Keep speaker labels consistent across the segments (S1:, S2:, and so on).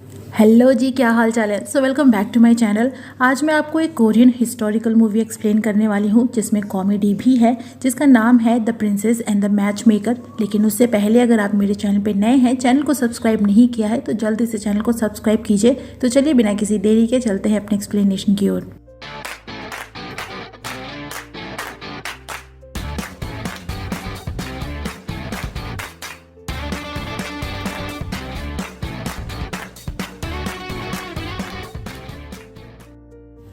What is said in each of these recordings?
S1: Hello जी, क्या हाल चाल है। So welcome back to my channel. आज मैं आपको एक कोरियन हिस्टोरिकल मूवी एक्सप्लेन करने वाली हूँ जिसमें कॉमेडी भी है, जिसका नाम है the princess and the match maker. लेकिन उससे पहले अगर आप मेरे चैनल पे नए हैं, चैनल को सब्सक्राइब नहीं किया है तो जल्दी से चैनल को सब्सक्राइब कीजिए। तो चलिए बिना किसी देरी के चलते हैं अपने एक्सप्लेनेशन की ओर।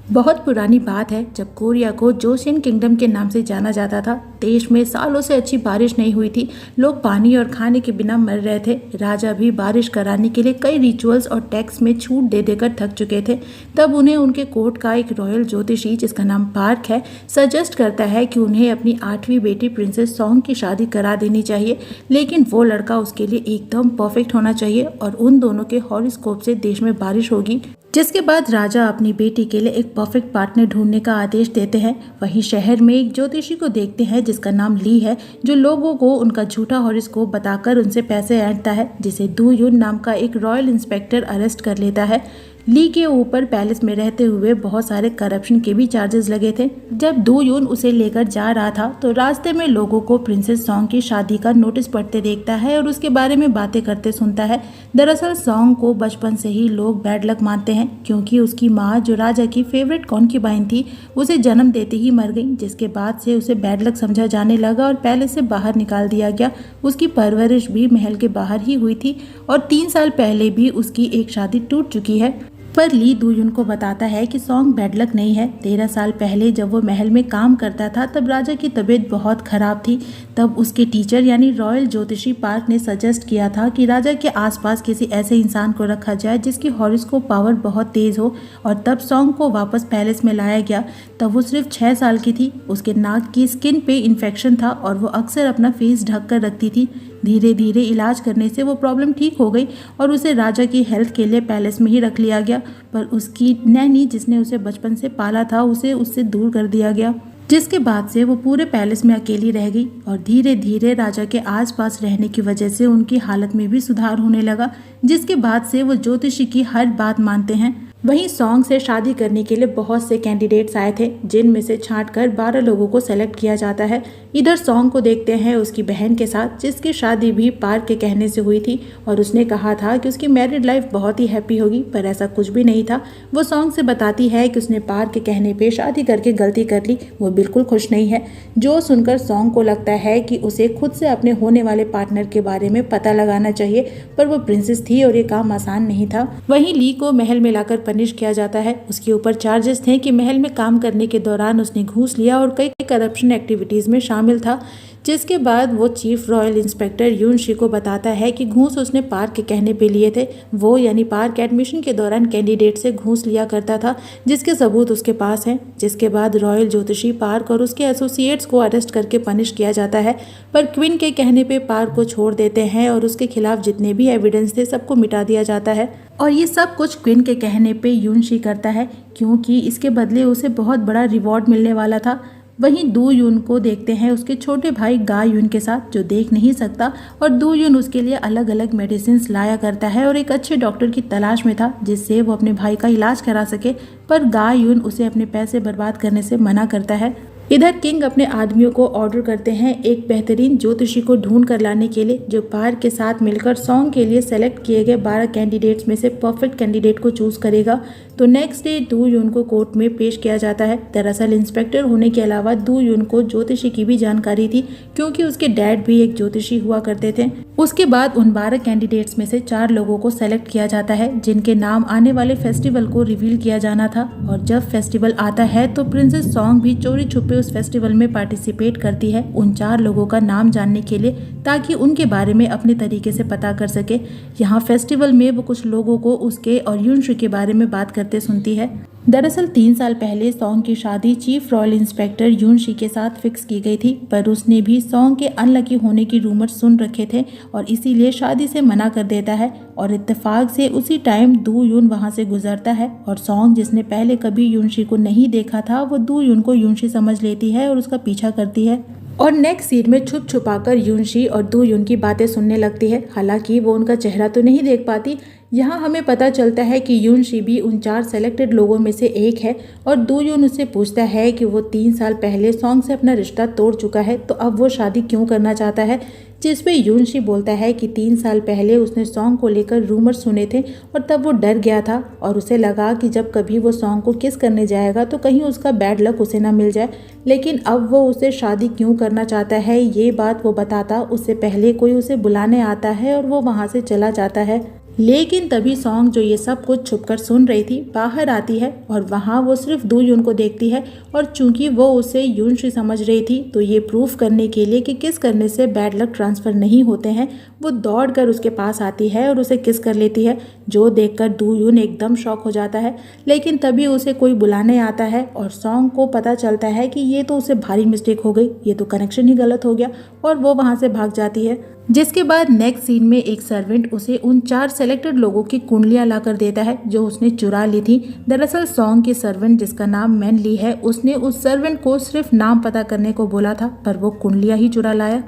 S1: बहुत पुरानी बात है जब कोरिया को जोसियन किंगडम के नाम से जाना जाता था। देश में सालों से अच्छी बारिश नहीं हुई थी। लोग पानी और खाने के बिना मर रहे थे। राजा भी बारिश कराने के लिए कई रिचुअल्स और टैक्स में छूट दे देकर थक चुके थे। तब उन्हें उनके कोर्ट का एक रॉयल ज्योतिषी, जिसका नाम पार्क है, सजेस्ट करता है कि उन्हें अपनी 8वीं बेटी प्रिंसेस सॉन्ग की शादी करा देनी चाहिए, लेकिन वो लड़का उसके लिए एकदम परफेक्ट होना चाहिए और उन दोनों के हॉरोस्कोप से देश में बारिश होगी। जिसके बाद राजा अपनी बेटी के लिए एक परफेक्ट पार्टनर ढूंढने का आदेश देते हैं। वहीं शहर में एक ज्योतिषी को देखते हैं जिसका नाम ली है, जो लोगों को उनका झूठा हॉरोस्कोप बताकर उनसे पैसे ऐंठता है, जिसे दू यून नाम का एक रॉयल इंस्पेक्टर अरेस्ट कर लेता है। ली के ऊपर पैलेस में रहते हुए बहुत सारे करप्शन के भी चार्जेस लगे थे। जब दू यून उसे लेकर जा रहा था तो रास्ते में लोगों को प्रिंसेस सॉन्ग की शादी का नोटिस पढ़ते देखता है और उसके बारे में बातें करते सुनता है। दरअसल सॉन्ग को बचपन से ही लोग बैड लक मानते हैं, क्योंकि उसकी माँ, जो राजा की फेवरेट कॉन्क्यूबाइन थी, उसे जन्म देते ही मर गई, जिसके बाद से उसे बैड लक समझा जाने लगा और पैलेस से बाहर निकाल दिया गया। उसकी परवरिश भी महल के बाहर ही हुई थी और 3 साल पहले भी उसकी एक शादी टूट चुकी है। पर ली दू यून को बताता है कि सॉन्ग बैड लक नहीं है। 13 साल पहले जब वो महल में काम करता था तब राजा की तबीयत बहुत खराब थी। तब उसके टीचर यानी रॉयल ज्योतिषी पार्क ने सजेस्ट किया था कि राजा के आसपास किसी ऐसे इंसान को रखा जाए जिसकी हॉरोस्कोप पावर बहुत तेज हो। और तब सॉन्ग को वापस पैलेस में लाया गया। तब वो सिर्फ 6 साल की थी। उसके नाक की स्किन पे इन्फेक्शन था और वो अक्सर अपना फेस ढक कर रखती थी। धीरे धीरे इलाज करने से वो प्रॉब्लम ठीक हो गई और उसे राजा की हेल्थ के लिए पैलेस में ही रख लिया गया। पर उसकी नैनी, जिसने उसे बचपन से पाला था, उसे उससे दूर कर दिया गया, जिसके बाद से वो पूरे पैलेस में अकेली रह गई। और धीरे धीरे राजा के आसपास रहने की वजह से उनकी हालत में भी सुधार होने लगा, जिसके बाद से वो ज्योतिषी की हर बात मानते हैं। वहीं सॉन्ग से शादी करने के लिए बहुत से कैंडिडेट्स आए थे, जिनमें से छांटकर 12 लोगों को सेलेक्ट किया जाता है। इधर सॉन्ग को देखते हैं उसकी बहन के साथ, जिसकी शादी भी पार्क के कहने से हुई थी और उसने कहा था कि उसकी मैरिड लाइफ बहुत ही हैप्पी होगी, पर ऐसा कुछ भी नहीं था। वो सॉन्ग से बताती है कि उसने पार्क के कहने पे शादी करके गलती कर ली। वो बिल्कुल खुश नहीं है, जो सुनकर सॉन्ग को लगता है कि उसे खुद से अपने होने वाले पार्टनर के बारे में पता लगाना चाहिए। पर वो प्रिंसेस थी और ये काम आसान नहीं था। वहीं ली को महल में लाकर पनिश किया जाता है। उसके ऊपर चार्जेस थे कि महल में काम करने के दौरान उसने घूस लिया और कई करप्शन एक्टिविटीज में शामिल था। जिसके बाद वो चीफ रॉयल इंस्पेक्टर यून शी को बताता है कि घूस उसने पार्क के कहने पे लिए थे। वो यानी पार्क एडमिशन के दौरान कैंडिडेट से घूस लिया करता था, जिसके सबूत उसके पास हैं। जिसके बाद रॉयल ज्योतिषी पार्क और उसके एसोसिएट्स को अरेस्ट करके पनिश किया जाता है। पर क्वीन के कहने पे पार्क को छोड़ देते हैं और उसके खिलाफ जितने भी एविडेंस थे सबको मिटा दिया जाता है। और ये सब कुछ क्वीन के कहने पे यून शी करता है, क्योंकि इसके बदले उसे बहुत बड़ा रिवॉर्ड मिलने वाला था। वहीं दू यून को देखते हैं उसके छोटे भाई गा यून के साथ, जो देख नहीं सकता, और दू यून उसके लिए अलग अलग मेडिसिन लाया करता है और एक अच्छे डॉक्टर की तलाश में था जिससे वो अपने भाई का इलाज करा सके। पर गा यून उसे अपने पैसे बर्बाद करने से मना करता है। इधर किंग अपने आदमियों को ऑर्डर करते हैं एक बेहतरीन ज्योतिषी को ढूंढ कर लाने के लिए, जो पार्क के साथ मिलकर सॉन्ग के लिए सेलेक्ट किए गए 12 कैंडिडेट्स में से परफेक्ट कैंडिडेट को चूज करेगा। तो नेक्स्ट डे दू यून को कोर्ट में पेश किया जाता है। दरअसल इंस्पेक्टर होने के अलावा दू यून को ज्योतिषी की भी जानकारी थी, क्योंकि उसके डैड भी एक ज्योतिषी हुआ करते थे। उसके बाद उन 12 कैंडिडेट्स में से 4 लोगों को सेलेक्ट किया जाता है, जिनके नाम आने वाले फेस्टिवल को रिवील किया जाना था। और जब फेस्टिवल आता है तो प्रिंसेस सॉन्ग भी चोरी छुपे उस फेस्टिवल में पार्टिसिपेट करती है उन 4 लोगों का नाम जानने के लिए, ताकि उनके बारे में अपने तरीके से पता कर सके। यहाँ फेस्टिवल में वो कुछ लोगों को उसके और यूनशी के बारे में बात करते सुनती है। दरअसल 3 साल पहले सॉन्ग की शादी चीफ रॉयल इंस्पेक्टर यून शी के साथ फिक्स की गई थी, पर उसने भी सॉन्ग के अनलकी होने की रूमर सुन रखे थे और इसीलिए शादी से मना कर देता है। और इत्तेफाक से उसी टाइम दू यून वहां से गुजरता है और सॉन्ग, जिसने पहले कभी यून शी को नहीं देखा था, वो दू यून को यून शी समझ लेती है और उसका पीछा करती है। और नेक्स्ट सीन में छुप छुपाकर यूनशी और दू यून की बातें सुनने लगती है। हालांकि वो उनका चेहरा तो नहीं देख पाती। यहाँ हमें पता चलता है कि यूनशी भी उन 4 सेलेक्टेड लोगों में से एक है और दू यून उससे पूछता है कि वो 3 साल पहले सॉन्ग से अपना रिश्ता तोड़ चुका है तो अब वो शादी क्यों करना चाहता है। जिस पे यूनशी बोलता है कि 3 साल पहले उसने सॉन्ग को लेकर रूमर सुने थे और तब वो डर गया था और उसे लगा कि जब कभी वो सॉन्ग को किस करने जाएगा तो कहीं उसका बैड लक उसे ना मिल जाए। लेकिन अब वो उसे शादी क्यों करना चाहता है ये बात वो बताता उससे पहले कोई उसे बुलाने आता है और वो वहाँ से चला जाता है। लेकिन तभी सॉन्ग जो ये सब कुछ छुपकर सुन रही थी बाहर आती है और वहाँ वो सिर्फ दू यून को देखती है और चूंकि वो उसे यूनशी समझ रही थी तो ये प्रूफ करने के लिए कि किस करने से बैड लक ट्रांसफ़र नहीं होते हैं वो दौड़कर उसके पास आती है और उसे किस कर लेती है, जो देखकर दू यून एकदम शॉक हो जाता है। लेकिन तभी उसे कोई बुलाने आता है और सॉन्ग को पता चलता है कि ये तो उसे भारी मिस्टेक हो गई, ये तो कनेक्शन ही गलत हो गया और वो वहाँ से भाग जाती है। जिसके बाद नेक्स्ट सीन में एक सर्वेंट उसे उन 4 सेलेक्टेड लोगों की कुंडलियां लाकर देता है जो उसने चुरा ली थी। दरअसल सॉन्ग की सर्वेंट जिसका नाम मैन ली है उसने उस सर्वेंट को सिर्फ नाम पता करने को बोला था पर वो कुंडलियां ही चुरा लाया।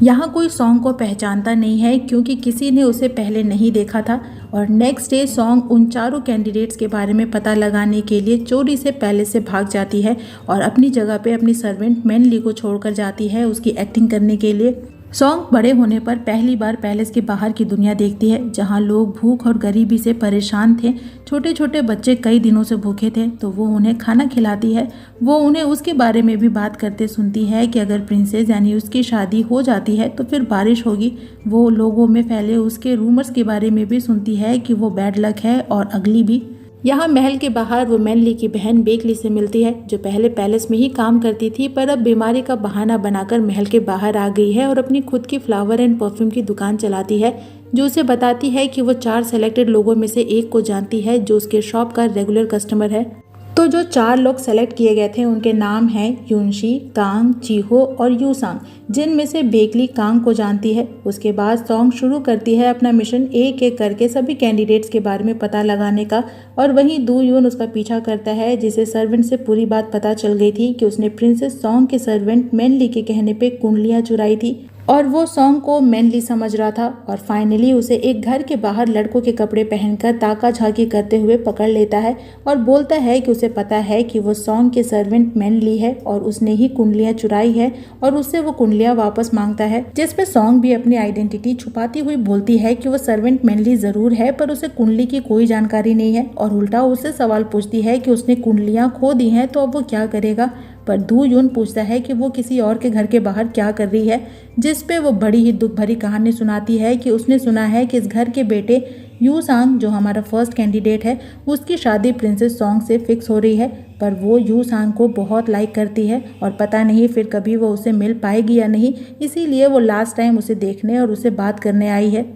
S1: यहाँ कोई सॉन्ग को पहचानता नहीं है क्योंकि किसी ने उसे पहले नहीं देखा था और नेक्स्ट डे सॉन्ग उन चारों कैंडिडेट्स के बारे में पता लगाने के लिए चोरी से पैलेस से भाग जाती है और अपनी जगह पे अपनी सर्वेंट मैन ली को छोड़कर जाती है उसकी एक्टिंग करने के लिए। सॉन्ग बड़े होने पर पहली बार पैलेस के बाहर की दुनिया देखती है जहां लोग भूख और गरीबी से परेशान थे। छोटे छोटे बच्चे कई दिनों से भूखे थे तो वो उन्हें खाना खिलाती है। वो उन्हें उसके बारे में भी बात करते सुनती है कि अगर प्रिंसेस यानी उसकी शादी हो जाती है तो फिर बारिश होगी। वो लोगों में फैले उसके रूमर्स के बारे में भी सुनती है कि वो बैड लक है और अगली भी। यहाँ महल के बाहर वो मैन ली की बहन बेकली से मिलती है जो पहले पैलेस में ही काम करती थी पर अब बीमारी का बहाना बनाकर महल के बाहर आ गई है और अपनी खुद की फ्लावर एंड परफ्यूम की दुकान चलाती है, जो उसे बताती है कि वो 4 सेलेक्टेड लोगों में से एक को जानती है जो उसके शॉप का रेगुलर कस्टमर है। तो जो 4 लोग सेलेक्ट किए गए थे उनके नाम हैं यूनशी, कांग, चीहो और यूसांग, जिनमें से बेकली कांग को जानती है। उसके बाद सॉन्ग शुरू करती है अपना मिशन एक एक करके सभी कैंडिडेट्स के बारे में पता लगाने का और वहीं दू यून उसका पीछा करता है जिसे सर्वेंट से पूरी बात पता चल गई थी कि उसने प्रिंसेस सॉन्ग के सर्वेंट मैन ली के कहने पे कुंडलियां चुराई थी और वो सॉन्ग को मैन ली समझ रहा था और फाइनली उसे एक घर के बाहर लड़कों के कपड़े पहनकर ताका झाकी करते हुए पकड़ लेता है और बोलता है कि उसे पता है कि वो सॉन्ग के सर्वेंट मैन ली है और उसने ही कुंडलियां चुराई है और उससे वो कुंडलियां वापस मांगता है। जिसपे सॉन्ग भी अपनी आइडेंटिटी छुपाती हुई बोलती है कि वो सर्वेंट मैन ली जरूर है पर उसे कुंडली की कोई जानकारी नहीं है और उल्टा उससे सवाल पूछती है कि उसने कुंडलियां खो दी हैं तो अब वो क्या करेगा। पर दू यून पूछता है कि वो किसी और के घर के बाहर क्या कर रही है, जिस पे वो बड़ी ही दुख भरी कहानी सुनाती है कि उसने सुना है कि इस घर के बेटे यूसांग जो हमारा फर्स्ट कैंडिडेट है उसकी शादी प्रिंसेस सॉन्ग से फिक्स हो रही है। पर वो यूसांग को बहुत लाइक करती है और पता नहीं फिर कभी वो उसे मिल पाएगी या नहीं, इसीलिए वो लास्ट टाइम उसे देखने और उसे बात करने आई है।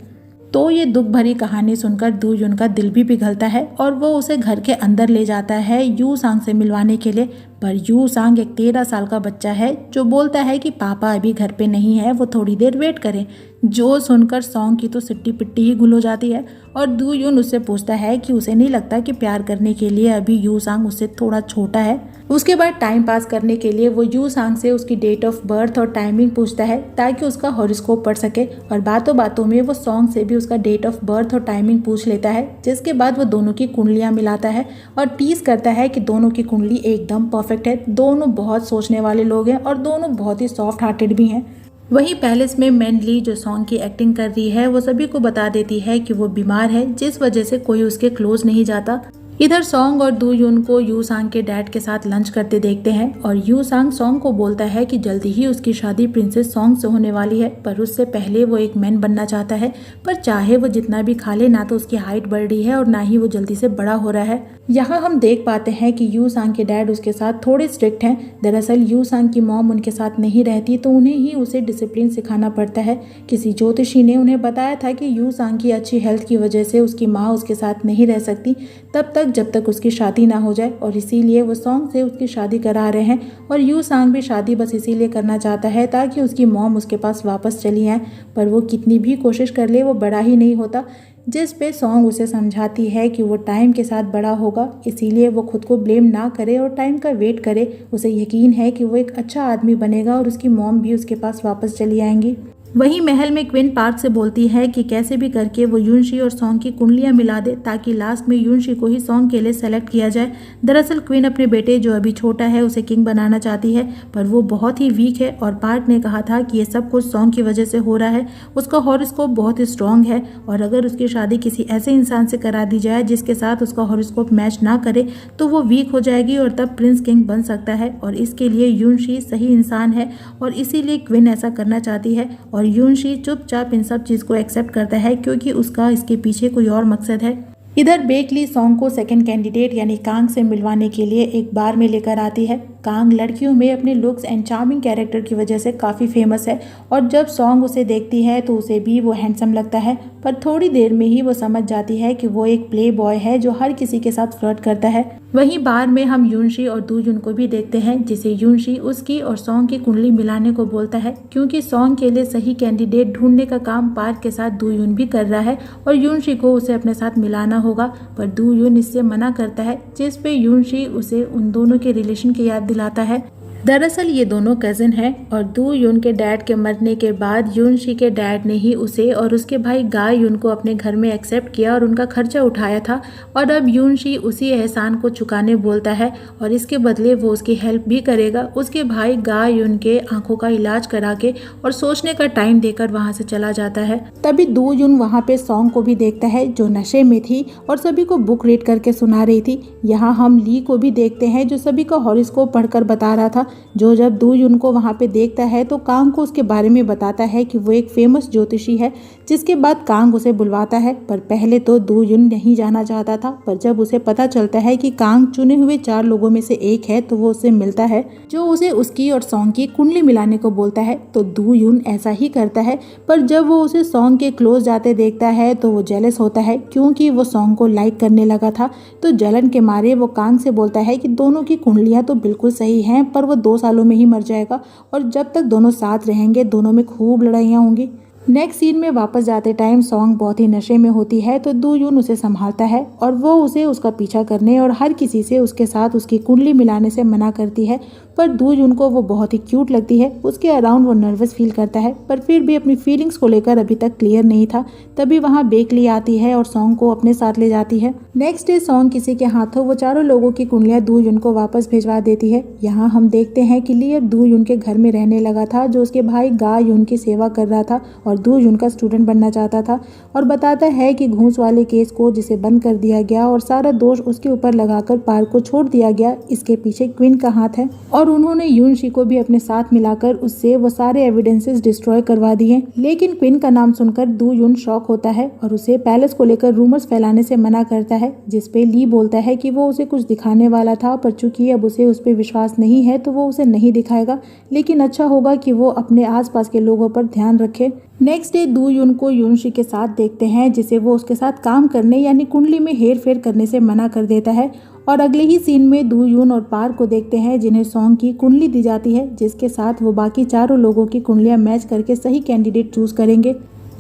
S1: तो ये दुख भरी कहानी सुनकर दू यून का दिल भी पिघलता है और वो उसे घर के अंदर ले जाता है यू सांग से मिलवाने के लिए। पर यू सांग एक 13 साल का बच्चा है जो बोलता है कि पापा अभी घर पे नहीं है, वो थोड़ी देर वेट करें। जो सुनकर सॉन्ग की तो सिट्टी पिट्टी ही गुल हो जाती है और दू यून उससे पूछता है कि उसे नहीं लगता कि प्यार करने के लिए अभी यू सांग उससे थोड़ा छोटा है। उसके बाद टाइम पास करने के लिए वो यू सांग से उसकी डेट ऑफ बर्थ और टाइमिंग पूछता है ताकि उसका हॉरोस्कोप पढ़ सके और बातों बातों में वो सॉन्ग से भी उसका डेट ऑफ बर्थ और टाइमिंग पूछ लेता है। जिसके बाद वो दोनों की कुंडलियां मिलाता है और टीज करता है कि दोनों की कुंडली एकदम परफेक्ट है, दोनों बहुत सोचने वाले लोग हैं और दोनों बहुत ही सॉफ्ट हार्टेड भी हैं। वहीं पैलेस में मैन ली जो सॉन्ग की एक्टिंग कर रही है वो सभी को बता देती है कि वो बीमार है जिस वजह से कोई उसके क्लोज नहीं जाता। इधर सॉन्ग और दू यून को यू सांग के डैड के साथ लंच करते देखते हैं और यू सांग सॉन्ग को बोलता है कि जल्दी ही उसकी शादी प्रिंसेस सॉन्ग से होने वाली है पर उससे पहले वो एक मैन बनना चाहता है। पर चाहे वो जितना भी खा ले ना तो उसकी हाइट बढ़ रही है और ना ही वो जल्दी से बड़ा हो रहा है। यहाँ हम देख पाते हैं कि यू सांग के डैड उसके साथ थोड़े स्ट्रिक्ट हैं। दरअसल यू सांग की मॉम उनके साथ नहीं रहती तो उन्हें ही उसे डिसिप्लिन सिखाना पड़ता है। किसी ज्योतिषी ने उन्हें बताया था कि यू सांग की अच्छी हेल्थ की वजह से उसकी माँ उसके साथ नहीं रह सकती तब तक जब तक उसकी शादी ना हो जाए और इसीलिए वो सॉन्ग से उसकी शादी करा रहे हैं और यू सांग भी शादी बस इसीलिए करना चाहता है ताकि उसकी मॉम उसके पास वापस चली आए। पर वो कितनी भी कोशिश कर ले वो बड़ा ही नहीं होता। जिस पे सॉन्ग उसे समझाती है कि वो टाइम के साथ बड़ा होगा, इसीलिए वो खुद को ब्लेम ना करे और टाइम का वेट करे। उसे यकीन है कि वो एक अच्छा आदमी बनेगा और उसकी मॉम भी उसके पास वापस चली आएंगी। वहीं महल में क्विन पार्क से बोलती है कि कैसे भी करके वो यूनशी और सॉन्ग की कुंडलियां मिला दे ताकि लास्ट में यूनशी को ही सॉन्ग के लिए सेलेक्ट किया जाए। दरअसल क्विन अपने बेटे जो अभी छोटा है उसे किंग बनाना चाहती है, पर वो बहुत ही वीक है और पार्क ने कहा था कि ये सब कुछ सॉन्ग की वजह से हो रहा है। उसका हॉरोस्कोप बहुत ही स्ट्रांग है और अगर उसकी शादी किसी ऐसे इंसान से करा दी जाए जिसके साथ उसका हॉरोस्कोप मैच ना करे तो वो वीक हो जाएगी और तब प्रिंस किंग बन सकता है। और इसके लिए यूनशी सही इंसान है और इसीलिए क्विन ऐसा करना चाहती है। और यूनशी चुपचाप इन सब चीज को एक्सेप्ट करता है क्योंकि उसका इसके पीछे कोई और मकसद है। इधर बेकली सॉन्ग को सेकंड कैंडिडेट यानी कांग से मिलवाने के लिए एक बार में लेकर आती है। कांग लड़कियों में अपने लुक्स एंड चार्मिंग कैरेक्टर की वजह से काफ़ी फेमस है और जब सॉन्ग उसे देखती है तो उसे भी वो हैंडसम लगता है, पर थोड़ी देर में ही वो समझ जाती है कि वो एक प्ले बॉय है जो हर किसी के साथ फ्लर्ट करता है। वहीं बार में हम यूनशी और दूजुन को भी देखते हैं जिसे यूनशी उसकी और सॉन्ग की कुंडली मिलाने को बोलता है क्योंकि सॉन्ग के लिए सही कैंडिडेट ढूंढने का काम पार्क के साथ दूयुन भी कर रहा है और यूनशी को उसे अपने साथ मिलाना होगा, पर दूयुन इससे मना करता है जिस पे यूनशी उसे उन दोनों के रिलेशन की याद दिलाता है। दरअसल ये दोनों कजिन हैं और दू युन के डैड के मरने के बाद यूनशी के डैड ने ही उसे और उसके भाई गाय युन को अपने घर में एक्सेप्ट किया और उनका खर्चा उठाया था और अब यूनशी उसी एहसान को चुकाने बोलता है और इसके बदले वो उसकी हेल्प भी करेगा उसके भाई गाय युन के आंखों का इलाज करा के और सोचने का टाइम देकर वहां से चला जाता है। तभी दू युन वहां पे सॉन्ग को भी देखता है जो नशे में थी और सभी को बुक रीड करके सुना रही थी। यहाँ हम ली को भी देखते हैं जो सभी का हॉरोस्कोप पढ़कर बता रहा था। जो जब दू युन को वहाँ पे देखता है तो कांग को उसके बारे में बताता है कि वो एक फेमस ज्योतिषी है, जिसके बाद कांग उसे बुलवाता है। पर पहले तो दू युन नहीं जाना चाहता था, पर जब उसे पता चलता है कि कांग चुने हुए 4 लोगों में से एक है तो वो उससे मिलता है जो उसे उसकी और सॉन्ग की कुंडली मिलाने को बोलता है। तो दू युन ऐसा ही करता है, पर जब वो उसे सॉन्ग के क्लोज जाते देखता है तो वो जेलस होता है क्योंकि वो सॉन्ग को लाइक करने लगा था। तो जलन के मारे वो कांग से बोलता है कि दोनों की कुंडलियां तो बिल्कुल सही हैं, पर वो 2 सालों में ही मर जाएगा और जब तक दोनों साथ रहेंगे दोनों में खूब लड़ाइयाँ होंगी। नेक्स्ट सीन में वापस जाते टाइम सॉन्ग बहुत ही नशे में होती है तो दू युन उसे संभालता है और वो उसे उसका पीछा करने और हर किसी से उसके साथ उसकी कुंडली मिलाने से मना करती है, पर दू युन को वो बहुत ही क्यूट लगती है। उसके अराउंड वो नर्वस फील करता है पर फिर भी अपनी फीलिंग्स को लेकर अभी तक क्लियर नहीं था। तभी वहाँ बेकली आती है और सॉन्ग को अपने साथ ले जाती है। नेक्स्ट डे सॉन्ग किसी के हाथों वो 4 लोगों की कुंडलियां दू युन को वापस भिजवा देती है। यहाँ हम देखते हैं कि ली अब दू युन के घर में रहने लगा था जो उसके भाई गा युन की सेवा कर रहा था और दू युन का स्टूडेंट बनना चाहता था और बताता है कि घूस वाले केस को जिसे बंद कर दिया गया और सारा दोष उसके ऊपर लगाकर पार्क को छोड़ दिया गया, इसके पीछे क्विन का हाथ है और उन्होंने यूनशी को भी अपने साथ मिलाकर उससे वो सारे एविडेंसेस डिस्ट्रॉय करवा दिए। लेकिन क्विन का नाम सुनकर दू युन शॉक होता है और उसे पैलेस को लेकर रूमर्स फैलाने से मना करता है, जिसपे ली बोलता है कि वो उसे कुछ दिखाने वाला था पर चूंकि अब उसे उस पर विश्वास नहीं है तो वो उसे नहीं दिखाएगा, लेकिन अच्छा होगा कि वो अपने आसपास के लोगों पर ध्यान रखे। नेक्स्ट डे दू युन को यूनशी के साथ देखते हैं जिसे वो उसके साथ काम करने यानी कुंडली में हेर फेर करने से मना कर देता है और अगले ही सीन में दू युन और पार्क को देखते हैं जिन्हें सॉन्ग की कुंडली दी जाती है जिसके साथ वो बाकी 4 लोगों की कुंडलियां मैच करके सही कैंडिडेट चूज करेंगे।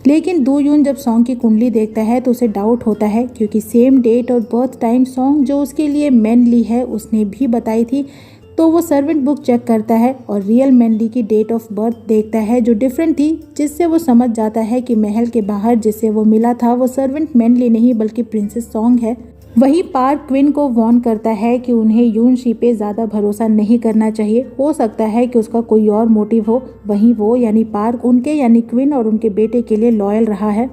S1: लेकिन दू युन जब सॉन्ग की कुंडली देखता है तो उसे डाउट होता है क्योंकि सेम डेट और बर्थ टाइम सॉन्ग जो उसके लिए मैनली है उसने भी बताई थी। तो वो सर्वेंट बुक चेक करता है और रियल मैनली की डेट ऑफ बर्थ देखता है जो डिफरेंट थी, जिससे वो समझ जाता है कि महल के बाहर जिससे वो मिला था वो सर्वेंट मैनली नहीं बल्कि प्रिंसेस सॉन्ग है। वहीं पार्क क्विन को वार्न करता है कि उन्हें यूनशी पे ज़्यादा भरोसा नहीं करना चाहिए, हो सकता है कि उसका कोई और मोटिव हो। वहीं वो यानी पार्क उनके यानी क्विन और उनके बेटे के लिए लॉयल रहा है।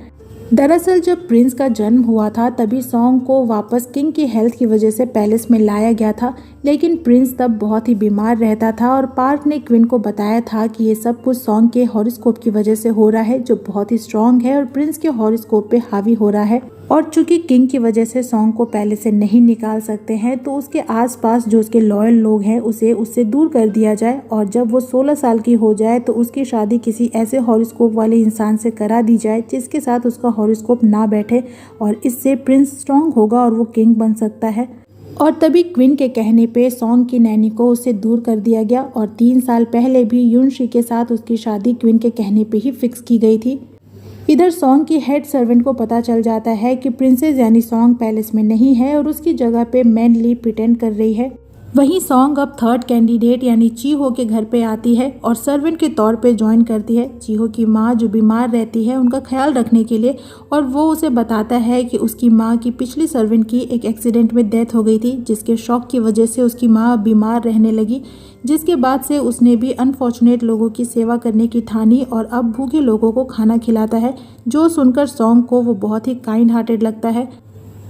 S1: दरअसल जब प्रिंस का जन्म हुआ था तभी सॉन्ग को वापस किंग की हेल्थ की वजह से पैलेस में लाया गया था, लेकिन प्रिंस तब बहुत ही बीमार रहता था और पार्क ने क्विन को बताया था कि ये सब कुछ सॉन्ग के हॉरोस्कोप की वजह से हो रहा है जो बहुत ही स्ट्रांग है और प्रिंस के हॉरोस्कोप पे हावी हो रहा है। और चूंकि किंग की वजह से सॉन्ग को पहले से नहीं निकाल सकते हैं तो उसके आसपास जो उसके लॉयल लोग हैं उसे उससे दूर कर दिया जाए और जब वो 16 साल की हो जाए तो उसकी शादी किसी ऐसे हॉरोस्कोप वाले इंसान से करा दी जाए जिसके साथ उसका हॉरोस्कोप ना बैठे और इससे प्रिंस स्ट्रांग होगा और वो किंग बन सकता है। और तभी क्विन के कहने पे सॉन्ग की नैनी को उससे दूर कर दिया गया और 3 साल पहले भी यूनशी के साथ उसकी शादी क्विन के कहने पे ही फिक्स की गई थी। इधर सॉन्ग की हेड सर्वेंट को पता चल जाता है कि प्रिंसेस यानी सॉन्ग पैलेस में नहीं है और उसकी जगह पे मैन ली प्रिटेंड कर रही है। वहीं सॉन्ग अब थर्ड कैंडिडेट यानी चीहो के घर पे आती है और सर्वेंट के तौर पे ज्वाइन करती है चीहो की माँ जो बीमार रहती है उनका ख्याल रखने के लिए। और वो उसे बताता है कि उसकी माँ की पिछली सर्वेंट की एक एक्सीडेंट में डेथ हो गई थी, जिसके शॉक की वजह से उसकी माँ बीमार रहने लगी, जिसके बाद से उसने भी अनफॉर्चुनेट लोगों की सेवा करने की ठानी और अब भूखे लोगों को खाना खिलाता है। जो सुनकर सॉन्ग को वो बहुत ही काइंड हार्टेड लगता है।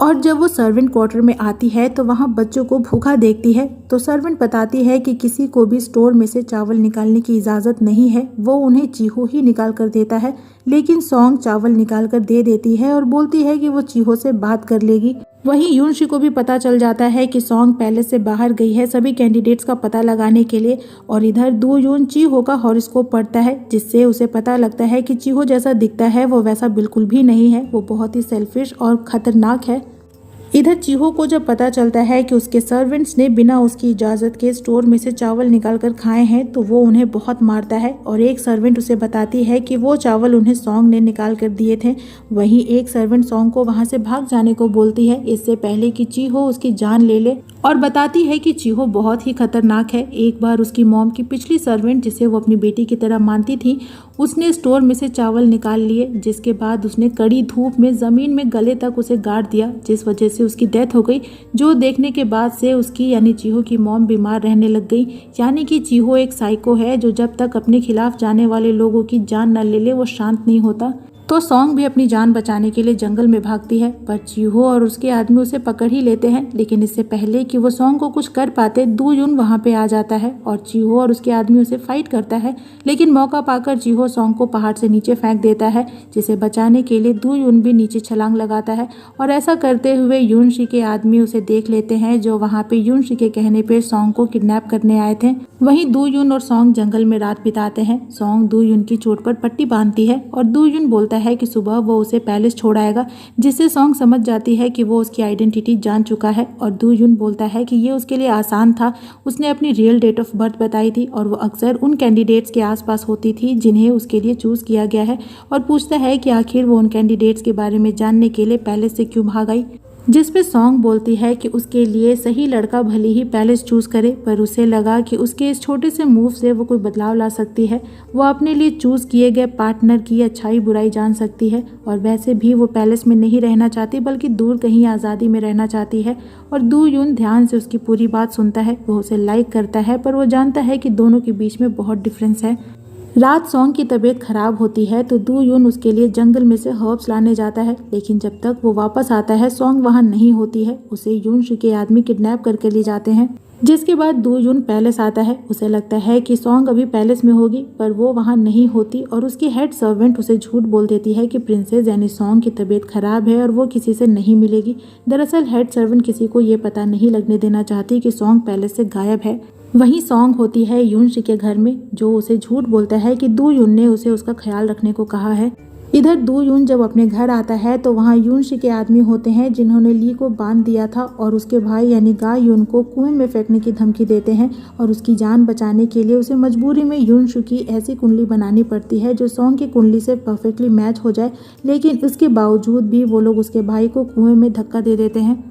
S1: और जब वो सर्वेंट क्वार्टर में आती है तो वहाँ बच्चों को भूखा देखती है तो सर्वेंट बताती है कि किसी को भी स्टोर में से चावल निकालने की इजाज़त नहीं है, वो उन्हें चीहो ही निकाल कर देता है। लेकिन सॉन्ग चावल निकाल कर दे देती है और बोलती है कि वो चीहो से बात कर लेगी। वहीं यूनशी को भी पता चल जाता है कि सॉन्ग पैलेस से बाहर गई है सभी कैंडिडेट्स का पता लगाने के लिए। और इधर दो यून चीहो का हॉरोस्कोप पढ़ता है, जिससे उसे पता लगता है कि चीहो जैसा दिखता है वो वैसा बिल्कुल भी नहीं है, वो बहुत ही सेल्फिश और खतरनाक है। इधर चीहो को जब पता चलता है कि उसके सर्वेंट्स ने बिना उसकी इजाज़त के स्टोर में से चावल निकाल कर खाए हैं तो वो उन्हें बहुत मारता है और एक सर्वेंट उसे बताती है कि वो चावल उन्हें सॉन्ग ने निकाल कर दिए थे। वहीं एक सर्वेंट सॉन्ग को वहां से भाग जाने को बोलती है इससे पहले कि चीहो उसकी जान ले ले और बताती है कि चीहो बहुत ही खतरनाक है। एक बार उसकी मॉम की पिछली सर्वेंट जिसे वो अपनी बेटी की तरह मानती थी उसने स्टोर में से चावल निकाल लिए, जिसके बाद उसने कड़ी धूप में ज़मीन में गले तक उसे गाड़ दिया, जिस वजह से उसकी डेथ हो गई। जो देखने के बाद से उसकी यानी चीहो की मॉम बीमार रहने लग गई। यानी कि चीहो एक साइको है जो जब तक अपने खिलाफ जाने वाले लोगों की जान न ले ले वो शांत नहीं होता। तो सॉन्ग भी अपनी जान बचाने के लिए जंगल में भागती है, पर चीहो और उसके आदमी उसे पकड़ ही लेते हैं। लेकिन इससे पहले कि वो सॉन्ग को कुछ कर पाते दू यून वहां पे आ जाता है और चीहो और उसके आदमी उसे फाइट करता है। लेकिन मौका पाकर चीहो सॉन्ग को पहाड़ से नीचे फेंक देता है, जिसे बचाने के लिए दू यून भी नीचे छलांग लगाता है। और ऐसा करते हुए यूनशी के आदमी उसे देख लेते हैं जो वहाँ पे यूनशी के कहने पे सॉन्ग को किडनैप करने आए थे। वहीं दू यून और सॉन्ग जंगल में रात बिताते हैं। सॉन्ग दू यून की चोट पर पट्टी बांधती है और दू यून बोलता है कि सुबह वो उसे पैलेस छोड़ आएगा, जिससे सॉन्ग समझ जाती है कि वो उसकी आइडेंटिटी जान चुका है। और दू यून बोलता है कि ये उसके लिए आसान था, उसने अपनी रियल डेट ऑफ बर्थ बताई थी और वो अक्सर उन कैंडिडेट्स के आसपास होती थी जिन्हें उसके लिए चूज किया गया है। और पूछता है कि आखिर वो उन कैंडिडेट्स के बारे में जानने के लिए पैलेस से क्यों भाग आई, जिस पे सॉन्ग बोलती है कि उसके लिए सही लड़का भले ही पैलेस चूज करे, पर उसे लगा कि उसके इस छोटे से मूव से वो कोई बदलाव ला सकती है, वो अपने लिए चूज किए गए पार्टनर की अच्छाई बुराई जान सकती है। और वैसे भी वो पैलेस में नहीं रहना चाहती बल्कि दूर कहीं आज़ादी में रहना चाहती है। और दू यून ध्यान से उसकी पूरी बात सुनता है, वो उसे लाइक करता है, पर वो जानता है कि दोनों के बीच में बहुत डिफरेंस है। रात सॉन्ग की तबीयत खराब होती है तो दू यून उसके लिए जंगल में से हर्ब्स लाने जाता है, लेकिन जब तक वो वापस आता है सॉन्ग वहाँ नहीं होती है। उसे यूनशी के आदमी किडनैप करके ले जाते हैं, जिसके बाद दू यून पैलेस आता है। उसे लगता है कि सॉन्ग अभी पैलेस में होगी, पर वो वहाँ नहीं होती और उसकी हेड सर्वेंट उसे झूठ बोल देती है कि प्रिंसेस यानी सॉन्ग की तबीयत खराब है और वो किसी से नहीं मिलेगी। दरअसल हेड सर्वेंट किसी को ये पता नहीं लगने देना चाहती कि सॉन्ग पैलेस से गायब है। वहीं सॉन्ग होती है यूनशी के घर में, जो उसे झूठ बोलता है कि दू यून ने उसे उसका ख्याल रखने को कहा है। इधर दू यून जब अपने घर आता है तो वहाँ यूनशी के आदमी होते हैं जिन्होंने ली को बांध दिया था और उसके भाई यानी गा यून को कुएं में फेंकने की धमकी देते हैं। और उसकी जान बचाने के लिए उसे मजबूरी में यूनशी की ऐसी कुंडली बनानी पड़ती है जो सॉन्ग की कुंडली से परफेक्टली मैच हो जाए, लेकिन इसके बावजूद भी वो लोग उसके भाई को कुएं में धक्का दे देते हैं।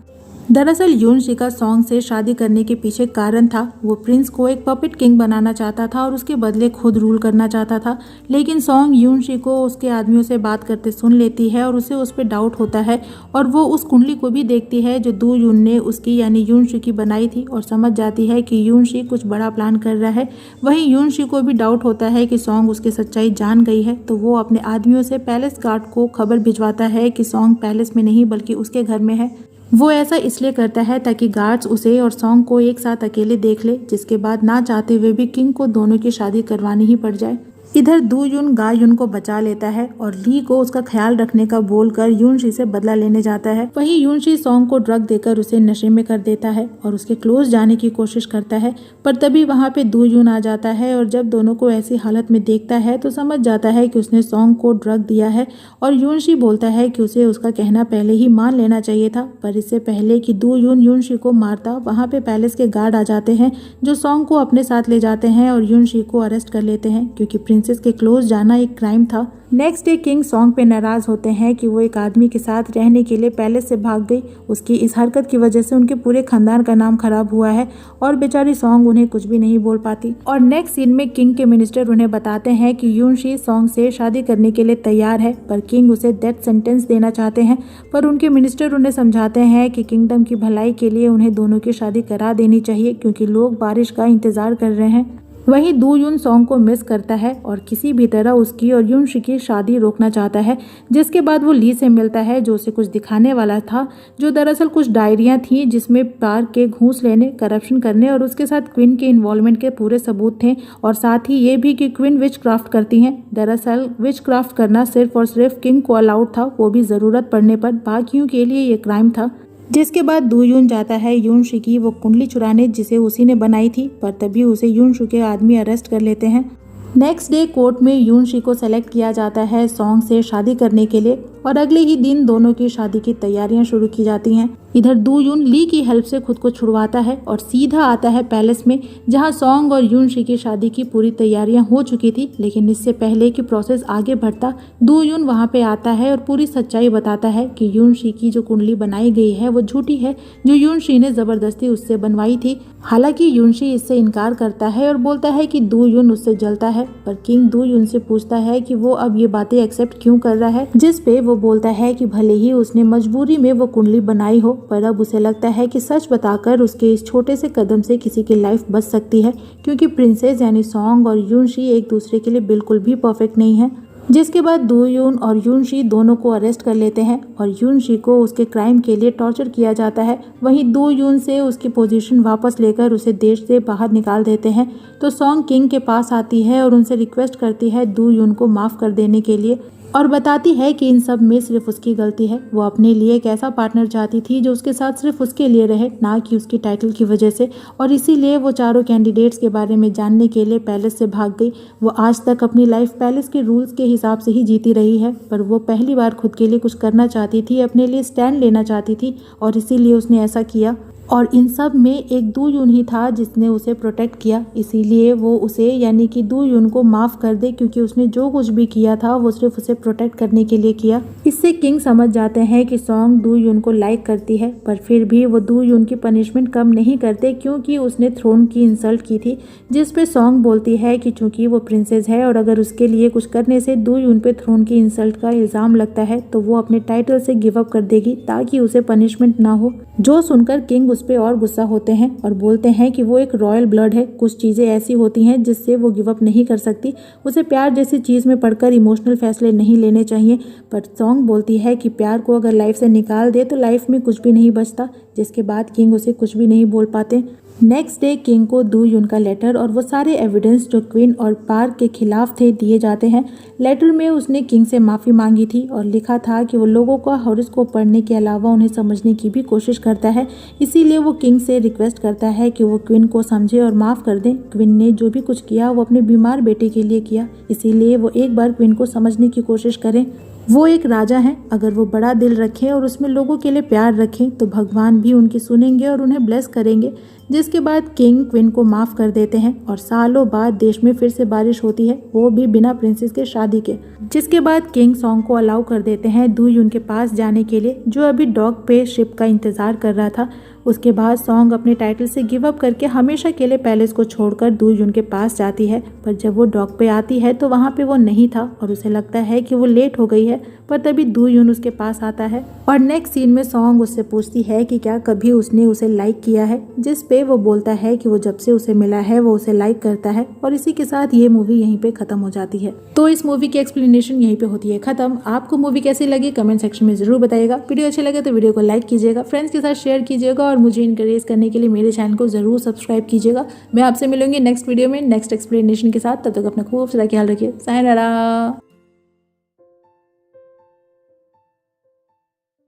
S1: दरअसल यूनशी का सॉन्ग से शादी करने के पीछे कारण था, वो प्रिंस को एक पपेट किंग बनाना चाहता था और उसके बदले खुद रूल करना चाहता था। लेकिन सॉन्ग यूनशी को उसके आदमियों से बात करते सुन लेती है और उसे उस पर डाउट होता है और वो उस कुंडली को भी देखती है जो दू यून ने उसकी यानी यूनशी की बनाई थी और समझ जाती है कि यूनशी कुछ बड़ा प्लान कर रहा है। वहीं यूनशी को भी डाउट होता है कि सॉन्ग उसकी सच्चाई जान गई है, तो वो अपने आदमियों से पैलेस गार्ड को खबर भिजवाता है कि सॉन्ग पैलेस में नहीं बल्कि उसके घर में है। वो ऐसा इसलिए करता है ताकि गार्ड्स उसे और सॉन्ग को एक साथ अकेले देख ले, जिसके बाद ना चाहते हुए भी किंग को दोनों की शादी करवानी ही पड़ जाए। इधर दू यून गा यून को बचा लेता है और ली को उसका ख्याल रखने का बोलकर यूनशी से बदला लेने जाता है। वहीं यूनशी सॉन्ग को ड्रग देकर उसे नशे में कर देता है और उसके क्लोज जाने की कोशिश करता है, पर तभी वहाँ पे दू यून आ जाता है और जब दोनों को ऐसी हालत में देखता है तो समझ जाता है कि उसने सॉन्ग को ड्रग दिया है। और यूनशी बोलता है कि उसे उसका कहना पहले ही मान लेना चाहिए था, पर इससे पहले कि दू यून यूनशी को मारता वहाँ पे पैलेस के गार्ड आ जाते हैं जो सॉन्ग को अपने साथ ले जाते हैं और यूनशी को अरेस्ट कर लेते हैं, क्योंकि प्रिंसेस के क्लोज जाना एक क्राइम था। नेक्स्ट डे किंग सॉन्ग पे नाराज होते हैं कि वो एक आदमी के साथ रहने के लिए पैलेस से भाग गई। उसकी इस हरकत की वजह से उनके पूरे खानदान का नाम खराब हुआ है और बेचारी सॉन्ग उन्हें कुछ भी नहीं बोल पाती। और नेक्स्ट सीन में किंग के मिनिस्टर उन्हें बताते हैं कि यूनशी सॉन्ग से शादी करने के लिए तैयार है, पर किंग उसे डेथ सेंटेंस देना चाहते हैं। पर उनके मिनिस्टर उन्हें समझाते हैं कि किंगडम की भलाई के लिए उन्हें दोनों की शादी करा देनी चाहिए, क्योंकि लोग बारिश का इंतजार कर रहे हैं। वहीं दू यून सॉन्ग को मिस करता है और किसी भी तरह उसकी और यूनशी की शादी रोकना चाहता है। जिसके बाद वो ली से मिलता है, जो उसे कुछ दिखाने वाला था, जो दरअसल कुछ डायरियां थी जिसमें पार्क के घूस लेने, करप्शन करने और उसके साथ क्वीन के इन्वॉल्वमेंट के पूरे सबूत थे। और साथ ही ये भी कि क्वीन विच क्राफ्ट करती हैं। दरअसल विच क्राफ्ट करना सिर्फ और सिर्फ किंग को अलाउड था, वो भी ज़रूरत पड़ने पर, बाकियों के लिए ये क्राइम था। जिसके बाद दू यून जाता है यूनशी की वो कुंडली चुराने जिसे उसी ने बनाई थी, पर तभी उसे यूनशी के आदमी अरेस्ट कर लेते हैं। नेक्स्ट डे कोर्ट में यूनशी को सेलेक्ट किया जाता है सॉन्ग से शादी करने के लिए और अगले ही दिन दोनों की शादी की तैयारियां शुरू की जाती हैं। इधर दू यून ली की हेल्प से खुद को छुड़वाता है और सीधा आता है पैलेस में, जहां सॉन्ग और यूनशी की शादी की पूरी तैयारियां हो चुकी थी। लेकिन इससे पहले कि प्रोसेस आगे बढ़ता, दू यून वहां पे आता है और पूरी सच्चाई बताता है कि यूनशी की जो कुंडली बनाई गई है वो झूठी है, जो यूनशी ने जबरदस्ती उससे बनवाई थी। हालांकि यूनशी इससे इनकार करता है और बोलता है कि दू यून उससे जलता है, पर किंग दू यून से पूछता है कि वो अब ये बातें एक्सेप्ट क्यों कर रहा है, जिस पे वो बोलता है कि भले ही उसने मजबूरी में वो कुंडली बनाई हो, पर अब उसे लगता है कि सच बताकर उसके इस छोटे से कदम से किसी की लाइफ बच सकती है, क्योंकि प्रिंसेस यानी सॉन्ग और यूनशी एक दूसरे के लिए बिल्कुल भी परफेक्ट नहीं है। जिसके बाद दू यून और यूनशी दोनों को अरेस्ट कर लेते हैं और यूनशी को उसके क्राइम के लिए टॉर्चर किया जाता है। वहीं दू यून से उसकी पोजीशन वापस लेकर उसे देश से बाहर निकाल देते हैं। तो सॉन्ग किंग के पास आती है और उनसे रिक्वेस्ट करती है दू यून को माफ़ कर देने के लिए और बताती है कि इन सब में सिर्फ उसकी गलती है। वो अपने लिए एक ऐसा पार्टनर चाहती थी जो उसके साथ सिर्फ उसके लिए रहे, ना कि उसकी टाइटल की वजह से, और इसीलिए वो चारों कैंडिडेट्स के बारे में जानने के लिए पैलेस से भाग गई। वो आज तक अपनी लाइफ पैलेस के रूल्स के हिसाब से ही जीती रही है, पर वो पहली बार खुद के लिए कुछ करना चाहती थी, अपने लिए स्टैंड लेना चाहती थी और इसीलिए उसने ऐसा किया। और इन सब में एक दू यून ही था जिसने उसे प्रोटेक्ट किया, इसीलिए वो उसे यानी कि दू यून को माफ़ कर दे, क्योंकि उसने जो कुछ भी किया था वो सिर्फ उसे प्रोटेक्ट करने के लिए किया। इससे किंग समझ जाते हैं कि सॉन्ग दू यून को लाइक करती है, पर फिर भी वो दू यून की पनिशमेंट कम नहीं करते, क्योंकि उसने थ्रोन की इंसल्ट की थी। जिस पे सॉन्ग बोलती है कि चूंकि वो प्रिंसेस है और अगर उसके लिए कुछ करने से दू यून पे थ्रोन की इंसल्ट का इल्ज़ाम लगता है तो वो अपने टाइटल से गिव अप कर देगी ताकि उसे पनिशमेंट ना हो। जो सुनकर किंग उस पे और गुस्सा होते हैं और बोलते हैं कि वो एक रॉयल ब्लड है, कुछ चीज़ें ऐसी होती हैं जिससे वो गिव अप नहीं कर सकती, उसे प्यार जैसी चीज़ में पढ़कर इमोशनल फैसले नहीं लेने चाहिए। पर सॉन्ग बोलती है कि प्यार को अगर लाइफ से निकाल दे तो लाइफ में कुछ भी नहीं बचता। जिसके बाद किंग उसे कुछ भी नहीं बोल पाते। नेक्स्ट डे किंग को दू यून का लेटर और वो सारे एविडेंस जो क्वीन और पार्क के खिलाफ थे दिए जाते हैं। लेटर में उसने किंग से माफ़ी मांगी थी और लिखा था कि वो लोगों का हॉरोस्कोप पढ़ने के अलावा उन्हें समझने की भी कोशिश करता है, इसीलिए वो किंग से रिक्वेस्ट करता है कि वो क्वीन को समझे और माफ़ कर दें। क्वीन ने जो भी कुछ किया वो अपने बीमार बेटे के लिए किया, इसीलिए वो एक बार क्वीन को समझने की कोशिश करें। वो एक राजा हैं, अगर वो बड़ा दिल रखें और उसमें लोगों के लिए प्यार रखें तो भगवान भी उनकी सुनेंगे और उन्हें ब्लेस करेंगे। जिसके बाद किंग क्वीन को माफ़ कर देते हैं और सालों बाद देश में फिर से बारिश होती है, वो भी बिना प्रिंसेस के शादी के। जिसके बाद किंग सॉन्ग को अलाउ कर देते हैं दू यून के पास जाने के लिए, जो अभी डॉक पे शिप का इंतज़ार कर रहा था। उसके बाद सॉन्ग अपने टाइटल से गिव अप करके हमेशा के लिए पैलेस को छोड़कर दू यून के पास जाती है, पर जब वो डॉक पे आती है तो वहाँ पे वो नहीं था और उसे लगता है कि वो लेट हो गई है, पर तभी दू यून उसके पास आता है और नेक्स्ट सीन में सॉन्ग उससे पूछती है कि क्या कभी उसने उसे लाइक किया है, जिस पे वो बोलता है कि वो जब से उसे मिला है वो उसे लाइक करता है। और इसी के साथ ये मूवी यहीं पे खत्म हो जाती है। तो इस मूवी की एक्सप्लेनेशन यहीं पे होती है खत्म। आपको मूवी कैसी लगी कमेंट सेक्शन में जरूर बताइएगा। वीडियो अच्छे लगे तो वीडियो को लाइक कीजिएगा, फ्रेंड्स के साथ शेयर कीजिएगा और मुझे इनकरेज करने के लिए मेरे चैनल को जरूर सब्सक्राइब कीजिएगा। मैं आपसे मिलूंगी नेक्स्ट वीडियो में नेक्स्ट एक्सप्लेनेशन के साथ। तब तक अपना खूब सारा ख्याल रखिए। सायनारा।